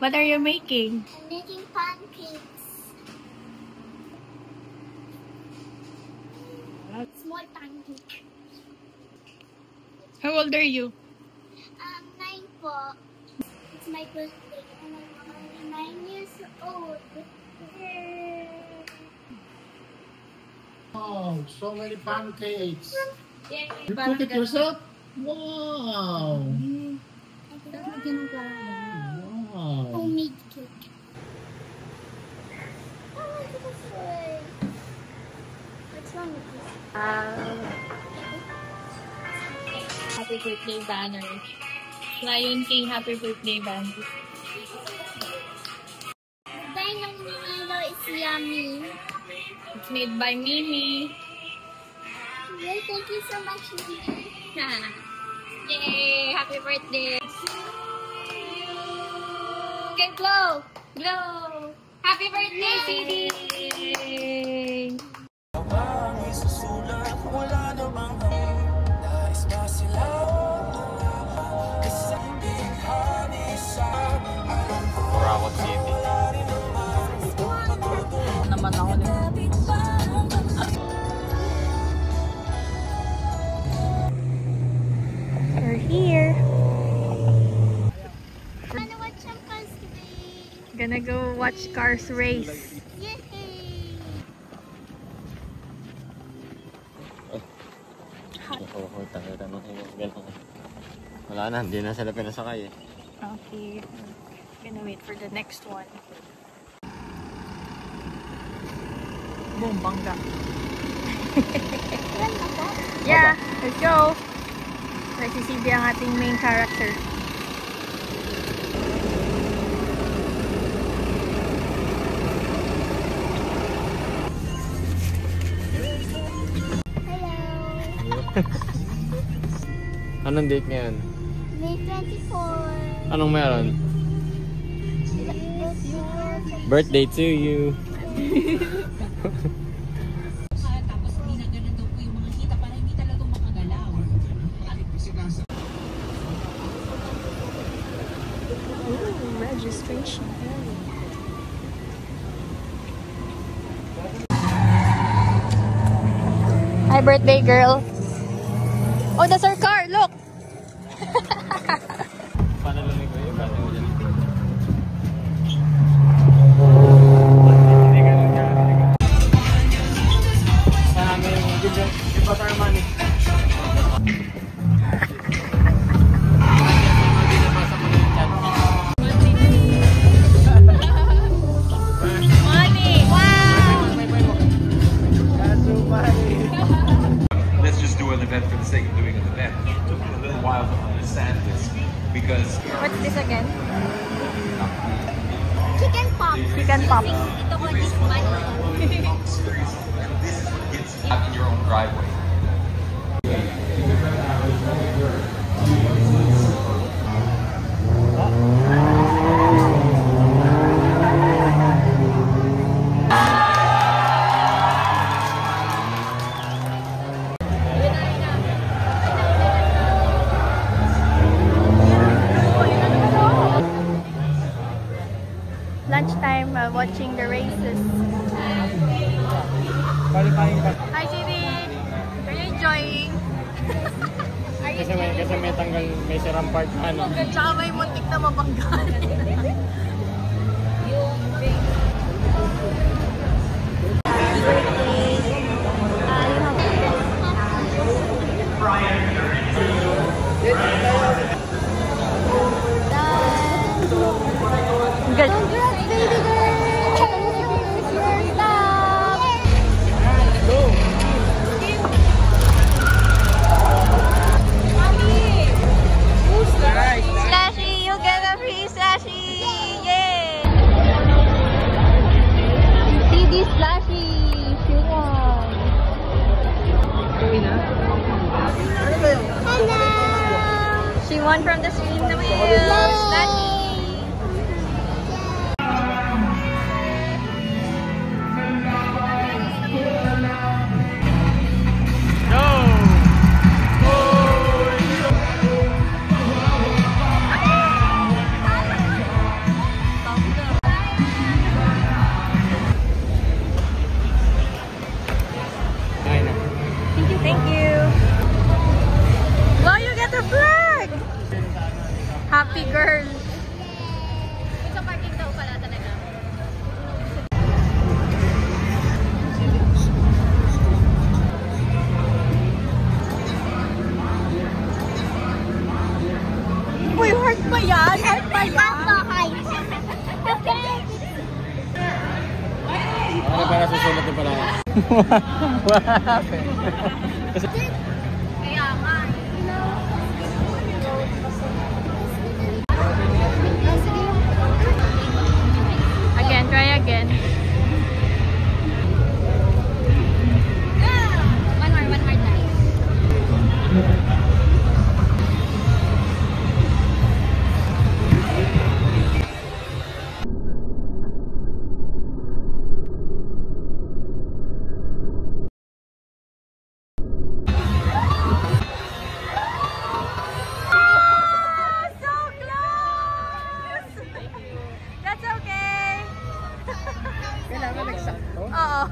What are you making? I'm making pancakes. Small pancake. How old are you? 9 po. It's my birthday and I'm 9 years old. Yay! Oh, so many pancakes. Yay! You cook it yourself? Wow. Wow. Homemade cake. Oh, look at this way. What's wrong with this? Happy birthday banner. Lion King happy birthday banner. Dahil yung Nilo is yummy. It's made by Mimi. Yay, thank you so much, Mimi. Yay! Happy birthday! Okay, glow! Glow! Happy birthday, CD! Rawat City. Naman ako nito. We're here. Gonna watch some cars today. Gonna go watch cars race. Yay! Wala na, hindi na sila pinasakay eh. Okay. Gonna wait for the next one. Boom, bangga. Yeah, let's go. Nagsisidi ang ating main character. Anong date ngayon? May 24. Anong meron? Birthday to you! Tapos hindi na ganun daw po yung mga kita para hindi talaga makagalaw. Registration area. Hi, birthday girl. Oh, that's our car. Look. Paano lumig ko yung bata mo dyan? Hindi ganun ka. Saan namin yung Batar Money. Money. Wow. Let's just do an event for the sake of doing an event. It took me a little while to understand this because What's this again? Chicken pop. Chicken pop. Ito ko this money. series, and this is what gets you in your own driveway. Lunchtime watching the races. Hi, Siri. Are you enjoying? Kasi may tanggal, may sirang part na ano. Tsaka may muntik na mabanggaan. Good. Congrats, baby girl! Here's your stuff! Slashy, you get a free Slashy! Yay! CD Slashy! She won! Hello! She won from the spin the wheel! Slashy! Happy girl. Sa parking daw pala talaga. Uy, heart pa yan? Heart pa yan? Ano para susunod din pala? What happened? Kaya nga. Again, try again. One more time. Oo.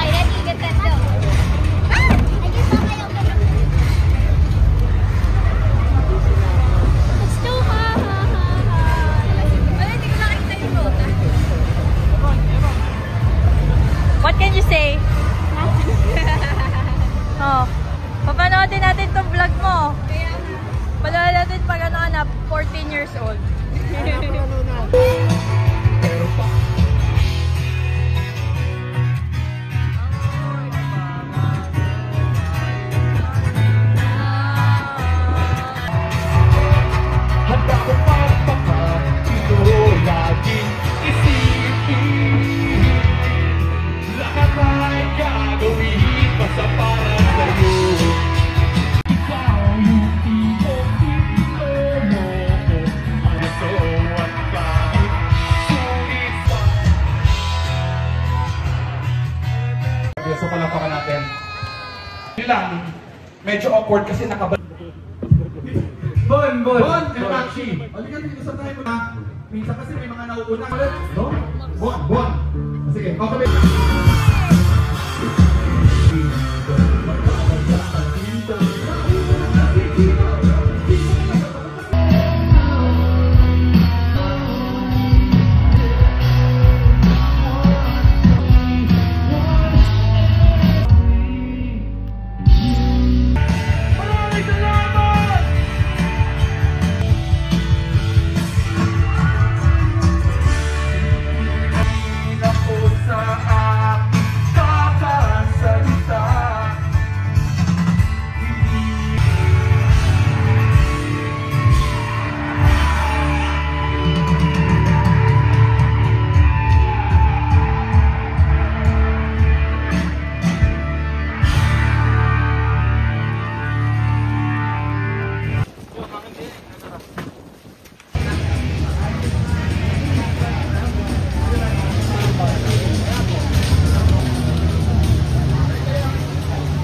Ready, get set, go. It's too hard. Wala, hindi ko nakita yung road. What can you say? Oh. Papanoodin natin tong vlog mo. Panoodin natin pag ano ka na, 14 years old. Handa ko magpapatito laging isipin. Lahat ay gagawin basta para sa'yo. Ikaw yung tito-tito mo ko. Aso at kahit sulit pa. So palapakan natin. Yun lang, medyo awkward kasi nakabalik. Bon! And Maxi! Halika dito sa tayo na. Minsan kasi may mga nauuna. No? Bon! Sige, okay.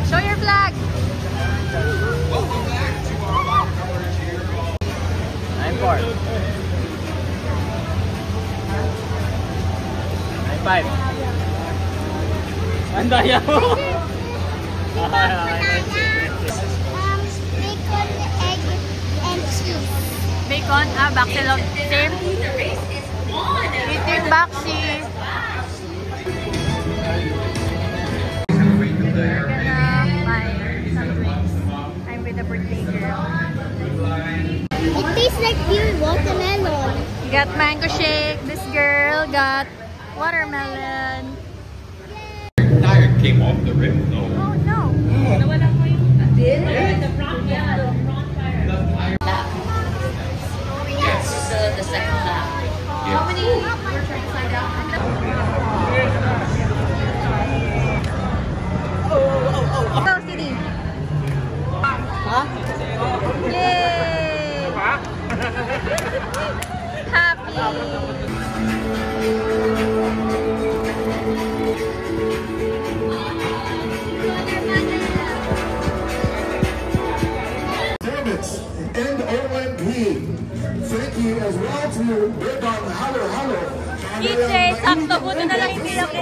Show your flag! Welcome back to our wild colors here. 9-4. 9-5. Ang daya mo! Bacon, egg, and cheese. Bacon, Baxi love same. Eating Baxi. We're gonna buy some drinks. I'm with the birthday girl. It tastes like pure watermelon. Got mango shake. This girl got watermelon. Tire came off the rim. No. Oh no! Nawala ko yung... The front, yeah. The front tire. Yes. The second lap. How many were trying to slide out? Go, CD. Huh? Yay! Happy!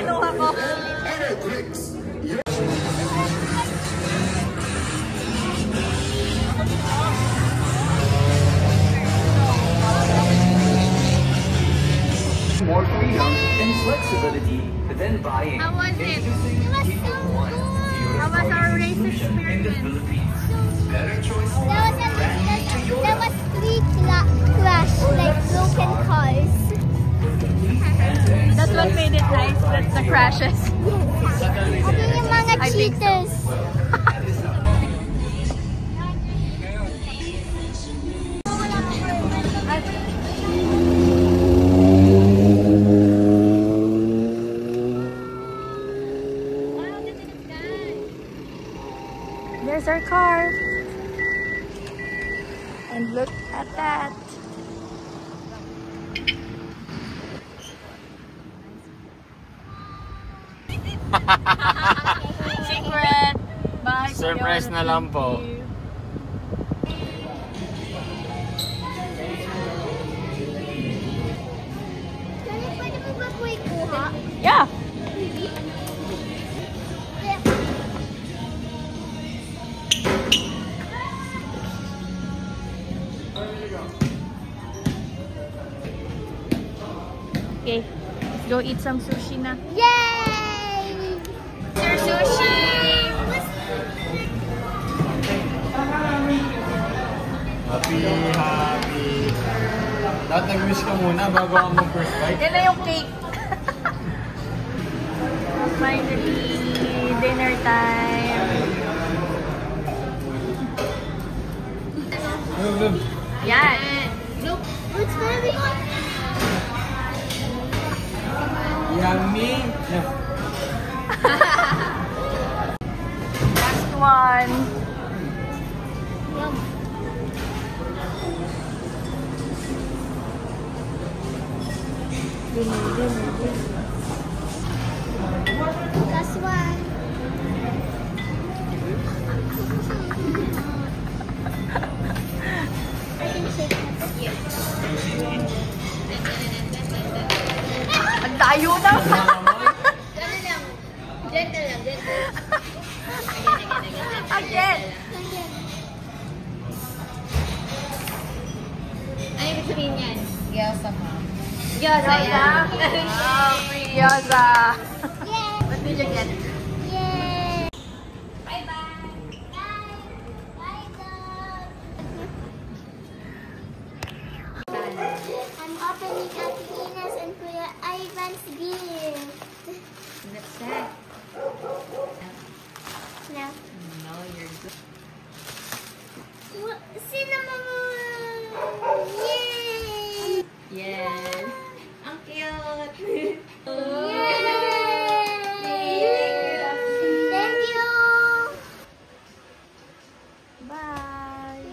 kinuha ko. More freedom and flexibility than buying. How was it? It was so good. How was our race In the experience? Philippines, better choice. There was 3 crash, like broken cars. That's what made it nice. That's the crashes. Ano yung mga I think so. cheaters? There's our car. And look at that. Secret. Bye. Surprise na lang po. Pwede mo ba po ikuha? Yeah. Okay, let's go eat some sushi na. Yay! Sir Sushi! Happy. Dapat nag-wish ka muna bago ang mag-first bite. Yan na yung cake. Finally, dinner time. Yan. Look, it's very hot. Yummy. Last one. Last one. I can shake it. Ang tayo na. Gentle lang, gentle. Again. Ano ibig sabihin yan? Gyoza mo. Gyoza. yan. Wow, free gyoza. Yay! What did you get? Yay! Bye-bye. Bye, dog. I'm opening Ate Ina's and Kuya Ivan's gift. That's that. Now, No, you're good. cinnamon! Yay! Yes. Ang cute. Yay! Thank you! Bye.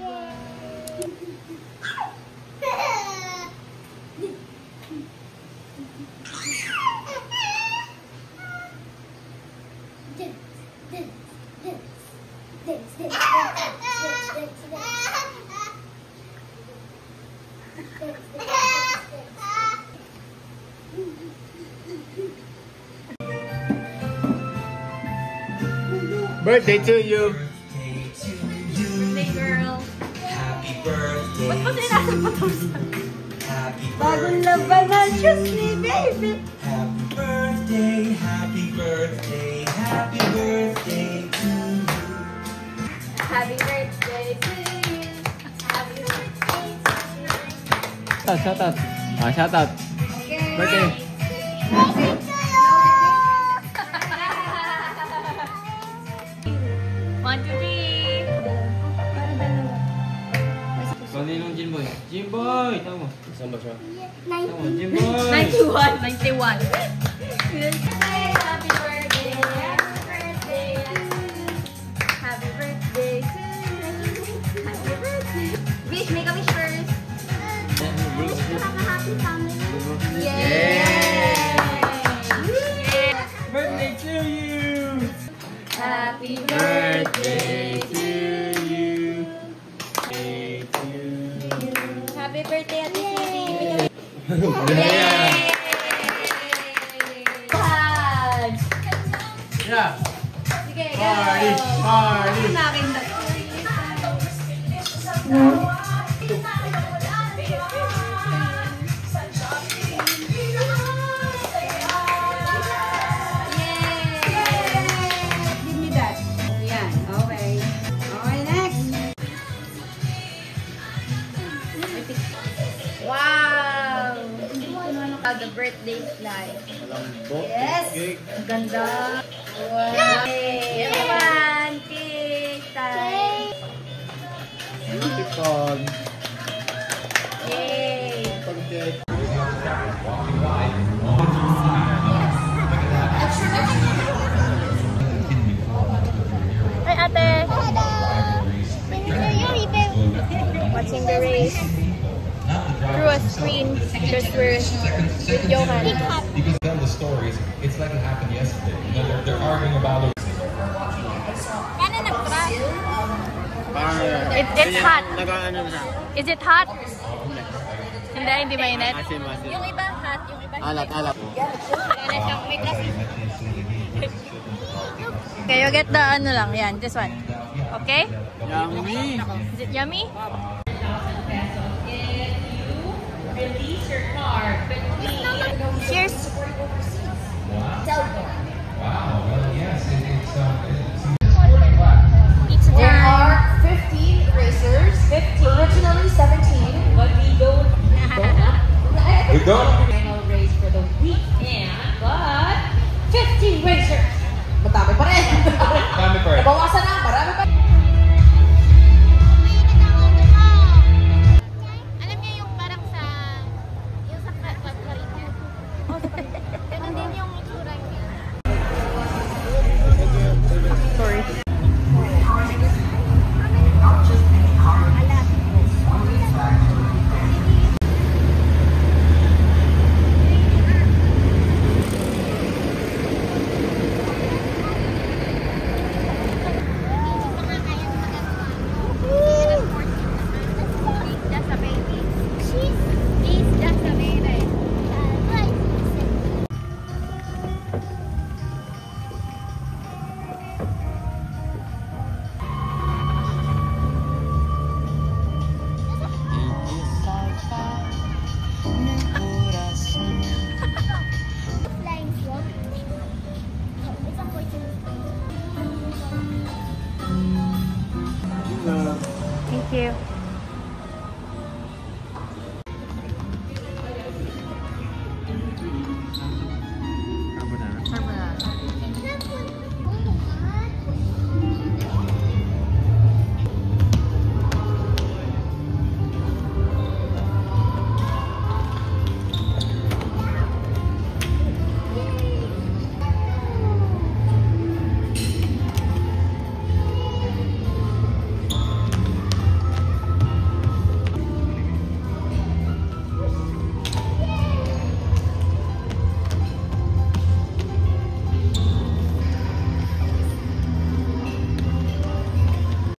Birthday to you. Hey girl. Happy birthday. Ba't mo sinasal pa to? Happy Bagong labanan, just me, baby. Happy birthday, happy birthday, happy birthday to you. Happy birthday to you. Happy birthday to you. Shout out. Shout out. Birthday. One, two, three. Kaninong Jimboy? Jimboy! Tama mo. Saan ba siya? 90. Jimboy! 91. 91. Happy birthday. Happy birthday. Happy birthday to you. Happy birthday. Wish, make a wish first. Have a happy family. Birthday to you! Happy Birthday to you! Birthday to you! Happy birthday, Ate Siri. Yeah. siya. Sige, go! Party! Party! Nakin na. Give me that. Yan, okay. Okay, next. Wow! The birthday fly. Yes! Ang ganda! Wow! Yay! Everyone! Cake time! Beautiful. Yay! Ay, ate! Watching the race. Through a screen. Just with Johan. You can tell the stories. It's like it happened yesterday. You know, they're arguing about it. It's hot. Is it hot? Hindi mainit. Yung iba hot, yung iba Alat. Wala siyang may kasi. Okay, you get the ano lang. Yan, this one. Okay? Yummy. Is it yummy? Release your card, but please. Cheers! Pizza There time! are 15 racers. 15. Originally 17. But we don't We don't. final race for the weekend, but 15 racers.